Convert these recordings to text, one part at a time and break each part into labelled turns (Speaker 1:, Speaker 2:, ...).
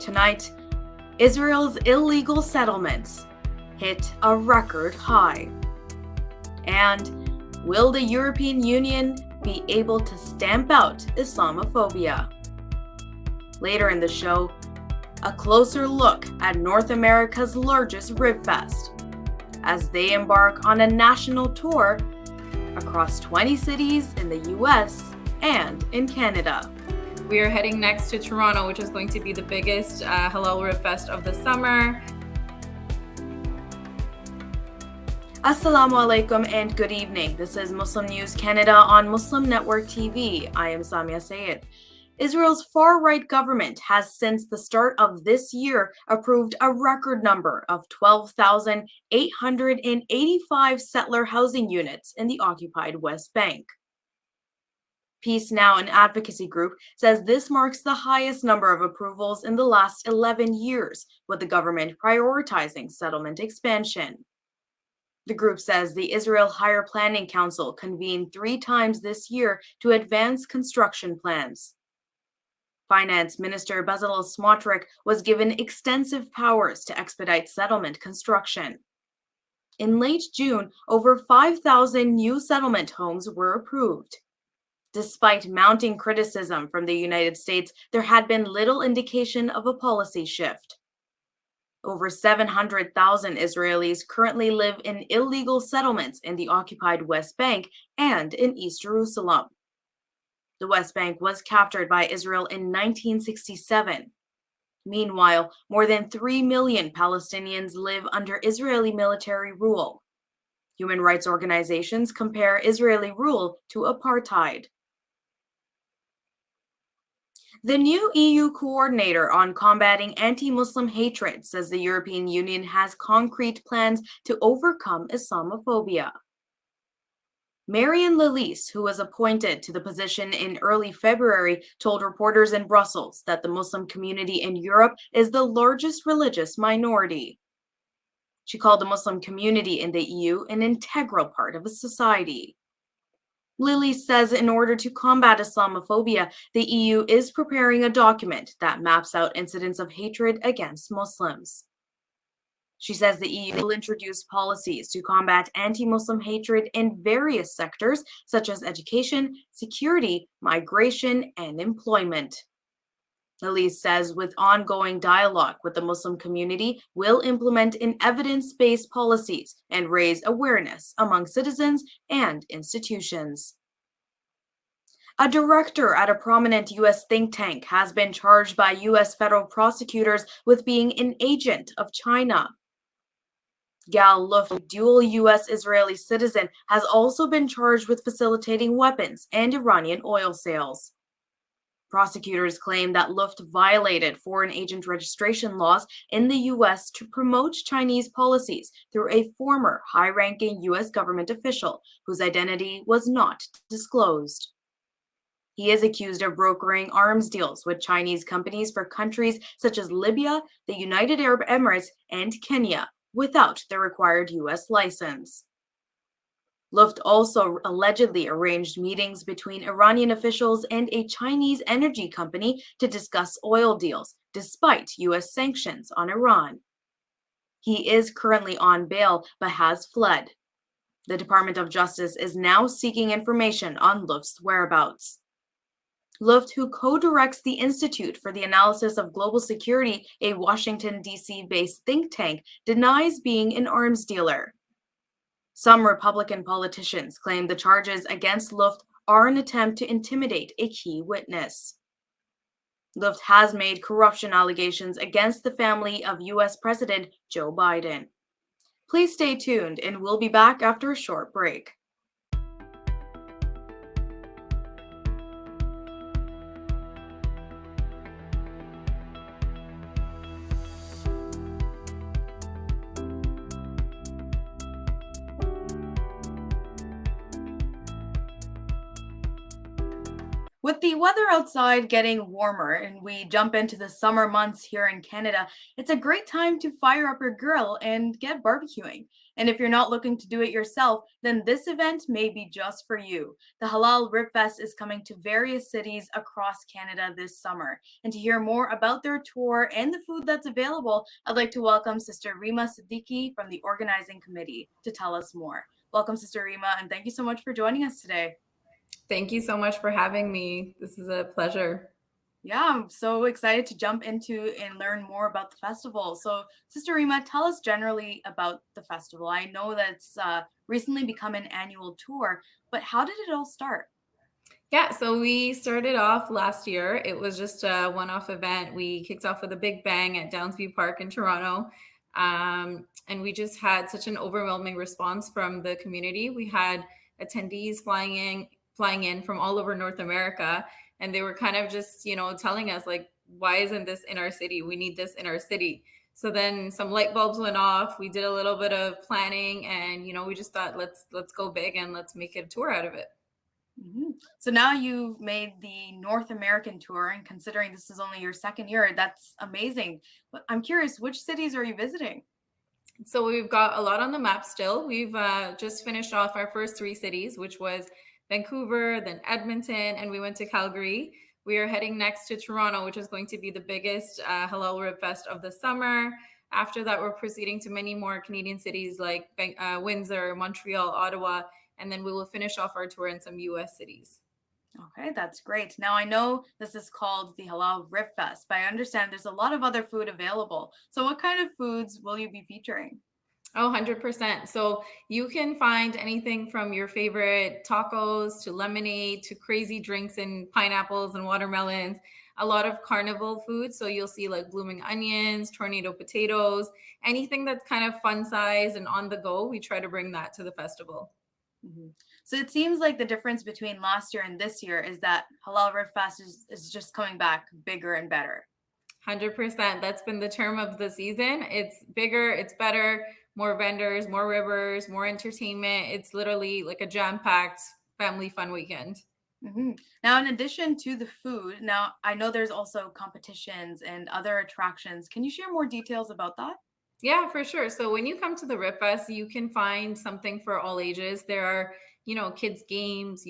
Speaker 1: Tonight, Israel's illegal settlements hit a record high. And will the European Union be able to stamp out Islamophobia? Later in the show, a closer look at North America's largest Ribfest as they embark on a national tour across 20 cities in the US and in Canada.
Speaker 2: We are heading next to Toronto, which is going to be the biggest Halal Ribfest of the summer.
Speaker 1: Assalamu alaikum and good evening. This is Muslim News Canada on Muslim Network TV. I am Saamiyah Syed. Israel's far-right government has since the start of this year approved a record number of 12,885 settler housing units in the occupied West Bank. Peace Now, an advocacy group, says this marks the highest number of approvals in the last 11 years, with the government prioritizing settlement expansion. The group says the Israel Higher Planning Council convened 3 times this year to advance construction plans. Finance Minister Bezalel Smotrich was given extensive powers to expedite settlement construction. In late June, over 5,000 new settlement homes were approved. Despite mounting criticism from the United States, there had been little indication of a policy shift. Over 700,000 Israelis currently live in illegal settlements in the occupied West Bank and in East Jerusalem. The West Bank was captured by Israel in 1967. Meanwhile, more than 3 million Palestinians live under Israeli military rule. Human rights organizations compare Israeli rule to apartheid. The new EU coordinator on combating anti-Muslim hatred says the European Union has concrete plans to overcome Islamophobia. Marian Lalise, who was appointed to the position in early February, told reporters in Brussels that the Muslim community in Europe is the largest religious minority. She called the Muslim community in the EU an integral part of a society. Lalise says in order to combat Islamophobia, the EU is preparing a document that maps out incidents of hatred against Muslims. She says the EU will introduce policies to combat anti-Muslim hatred in various sectors such as education, security, migration, and employment. Lalise says with ongoing dialogue with the Muslim community, will implement evidence-based policies and raise awareness among citizens and institutions. A director at a prominent U.S. think tank has been charged by U.S. federal prosecutors with being an agent of China. Gal Luft, a dual U.S.-Israeli citizen, has also been charged with facilitating weapons and Iranian oil sales. Prosecutors claim that Luft violated foreign agent registration laws in the U.S. to promote Chinese policies through a former high-ranking U.S. government official whose identity was not disclosed. He is accused of brokering arms deals with Chinese companies for countries such as Libya, the United Arab Emirates, and Kenya, without the required U.S. license. Luft also allegedly arranged meetings between Iranian officials and a Chinese energy company to discuss oil deals, despite U.S. sanctions on Iran. He is currently on bail but has fled. The Department of Justice is now seeking information on Luft's whereabouts. Luft, who co-directs the Institute for the Analysis of Global Security, a Washington, D.C.-based think tank, denies being an arms dealer. Some Republican politicians claim the charges against Luft are an attempt to intimidate a key witness. Luft has made corruption allegations against the family of U.S. President Joe Biden. Please stay tuned, and we'll be back after a short break. With the weather outside getting warmer and we jump into the summer months here in Canada, it's a great time to fire up your grill and get barbecuing. And if you're not looking to do it yourself, then this event may be just for you. The Halal Ribfest is coming to various cities across Canada this summer. And to hear more about their tour and the food that's available, I'd like to welcome Sister Rima Siddiqui from the organizing committee to tell us more. Welcome, Sister Rima, and thank you so much for joining us today.
Speaker 2: Thank you so much for having me. This is a pleasure.
Speaker 1: Yeah, I'm so excited to jump into and learn more about the festival. So, Sister Rima, tell us generally about the festival. I know that it's recently become an annual tour, but how did it all start?
Speaker 2: Yeah, so we started off last year. It was just a one-off event. We kicked off with a big bang at Downsview Park in Toronto. And we just had such an overwhelming response from the community. We had attendees flying in from all over North America, and they were kind of just, telling us like, why isn't this in our city? We need this in our city. So then some light bulbs went off. We did a little bit of planning, and we just thought, let's go big and let's make a tour out of it.
Speaker 1: So now you've made the North American tour, and considering this is only your second year, that's amazing. But I'm curious, which cities are you visiting?
Speaker 2: So we've got a lot on the map still. We've just finished off our first three cities, which was Vancouver, then Edmonton, and we went to Calgary. We are heading next to Toronto, which is going to be the biggest Halal Ribfest of the summer. After that, we're proceeding to many more Canadian cities like Windsor, Montreal, Ottawa, and then we will finish off our tour in some US cities.
Speaker 1: Okay, that's great. Now I know this is called the Halal Rib Fest, but I understand there's a lot of other food available. So what kind of foods will you be featuring?
Speaker 2: Oh, 100%. So you can find anything from your favorite tacos to lemonade to crazy drinks and pineapples and watermelons, a lot of carnival food. So you'll see like blooming onions, tornado potatoes, anything that's kind of fun size and on the go. We try to bring that to the festival.
Speaker 1: So it seems like the difference between last year and this year is that Halal Rib Fest is just coming back bigger and better.
Speaker 2: 100%. That's been the term of the season. It's bigger, it's better, more vendors, more rivers, more entertainment. It's literally like a jam-packed family fun weekend.
Speaker 1: Now, in addition to the food, now I know there's also competitions and other attractions. Can you share more details about that?
Speaker 2: Yeah, for sure. So when you come to the Rip Fest, you can find something for all ages. There are, kids games.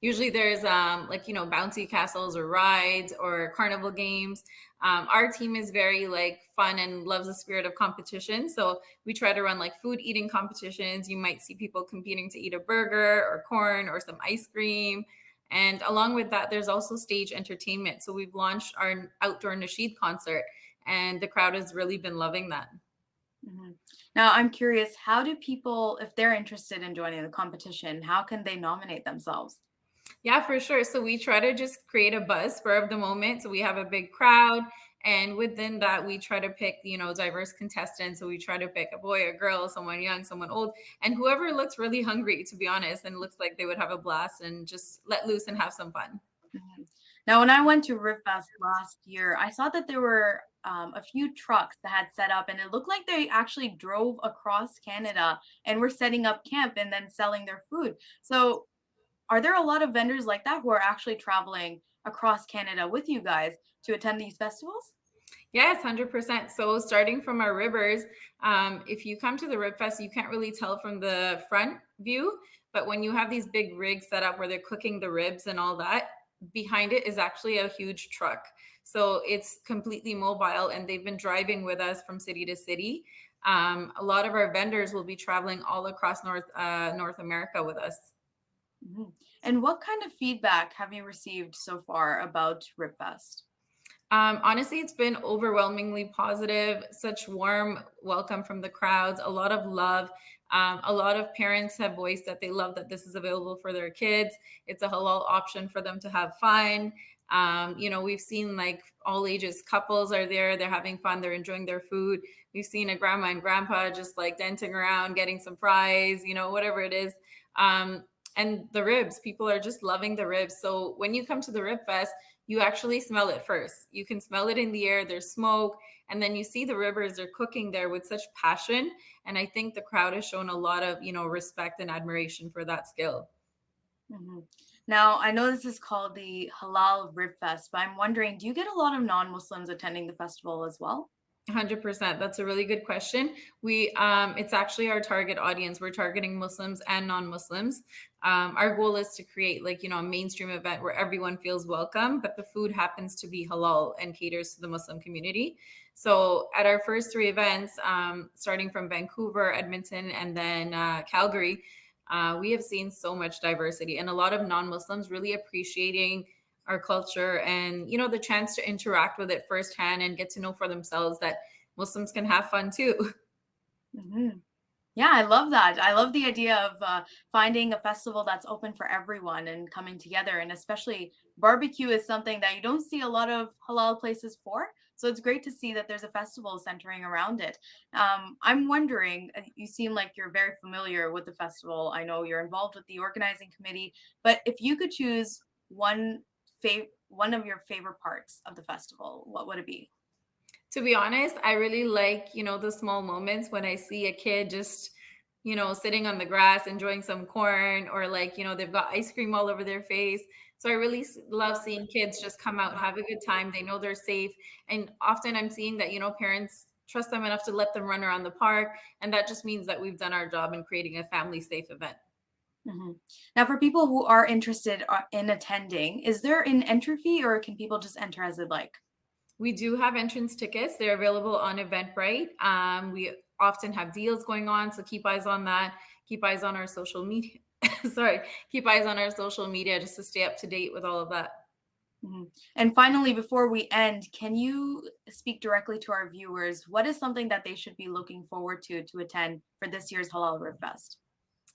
Speaker 2: Usually there's like, bouncy castles or rides or carnival games. Our team is very like fun and loves the spirit of competition. So we try to run like food eating competitions. You might see people competing to eat a burger or corn or some ice cream. And along with that, there's also stage entertainment. So we've launched our outdoor nasheed concert, and the crowd has really been loving that.
Speaker 1: Mhm. Now, I'm curious, how do people, if they're interested in joining the competition, how can they nominate themselves?
Speaker 2: Yeah, for sure. So we try to just create a buzz spur of the moment. So we have a big crowd. And within that, we try to pick, diverse contestants. So we try to pick a boy, a girl, someone young, someone old, and whoever looks really hungry, to be honest, and looks like they would have a blast and just let loose and have some fun.
Speaker 1: Mhm. Now, when I went to Ribfest last year, I saw that there were a few trucks that had set up, and it looked like they actually drove across Canada and were setting up camp and then selling their food. So, are there a lot of vendors like that who are actually traveling across Canada with you guys to attend these festivals?
Speaker 2: Yes, 100%. So starting from our rivers, if you come to the Rib Fest, you can't really tell from the front view, but when you have these big rigs set up where they're cooking the ribs and all that, behind it is actually a huge truck. So it's completely mobile, and they've been driving with us from city to city. A lot of our vendors will be traveling all across North America with us.
Speaker 1: Mhm. And what kind of feedback have you received so far about Ribfest?
Speaker 2: Honestly, it's been overwhelmingly positive. Such warm welcome from the crowds, a lot of love. A lot of parents have voiced that they love that this is available for their kids. It's a halal option for them to have fun. We've seen like all ages couples are there. They're having fun. They're enjoying their food. We've seen a grandma and grandpa just like dancing around, getting some fries, whatever it is. And the ribs, people are just loving the ribs. So when you come to the Rib Fest, you actually smell it first. You can smell it in the air. There's smoke. And then you see the ribbers are cooking there with such passion. And I think the crowd has shown a lot of, respect and admiration for that skill.
Speaker 1: Mhm. Now, I know this is called the Halal Ribfest, but I'm wondering, do you get a lot of non-Muslims attending the festival as well?
Speaker 2: 100%. That's a really good question. It's actually our target audience. We're targeting Muslims and non-Muslims. Our goal is to create a mainstream event where everyone feels welcome, but the food happens to be halal and caters to the Muslim community. So at our first three events, starting from Vancouver, Edmonton, and then Calgary, we have seen so much diversity and a lot of non-Muslims really appreciating our culture and the chance to interact with it firsthand and get to know for themselves that Muslims can have fun too.
Speaker 1: Hmm. Yeah, I love that. I love the idea of finding a festival that's open for everyone and coming together. And especially barbecue is something that you don't see a lot of halal places for. So it's great to see that there's a festival centering around it. I'm wondering, you seem like you're very familiar with the festival. I know you're involved with the organizing committee, but if you could choose one of your favorite parts of the festival, what would it be?
Speaker 2: To be honest, I really like, the small moments when I see a kid just, sitting on the grass enjoying some corn or they've got ice cream all over their face. So I really love seeing kids just come out, have a good time. They know they're safe. And often I'm seeing that, parents trust them enough to let them run around the park. And that just means that we've done our job in creating a family safe event.
Speaker 1: Mhm. Now, for people who are interested in attending, is there an entry fee or can people just enter as they'd like?
Speaker 2: We do have entrance tickets. They're available on Eventbrite. We often have deals going on, so keep eyes on that. Keep eyes on our social media. Sorry, keep eyes on our social media just to stay up to date with all of that.
Speaker 1: Mhm. And finally, before we end, can you speak directly to our viewers? What is something that they should be looking forward to attend for this year's Halal Rib Fest?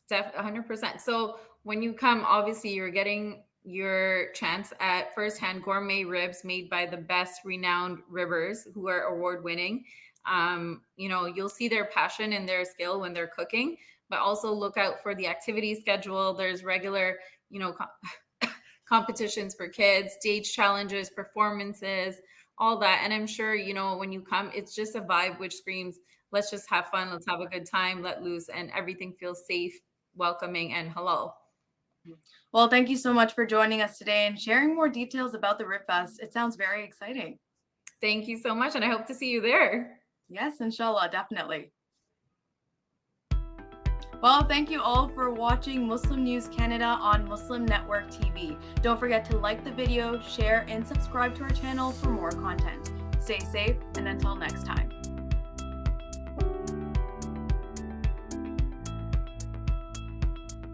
Speaker 2: 100%. So when you come, obviously you're getting your chance at firsthand gourmet ribs made by the best renowned ribbers who are award winning. You'll see their passion and their skill when they're cooking, but also look out for the activity schedule. There's regular, competitions for kids, stage challenges, performances, all that. And I'm sure, when you come, it's just a vibe which screams, let's just have fun, let's have a good time, let loose, and everything feels safe, welcoming, and halal.
Speaker 1: Well, thank you so much for joining us today and sharing more details about the Rib Fest. It sounds very exciting.
Speaker 2: Thank you so much, and I hope to see you there.
Speaker 1: Yes, inshallah, definitely. Well, thank you all for watching Muslim News Canada on Muslim Network TV. Don't forget to like the video, share, and subscribe to our channel for more content. Stay safe, and until next time.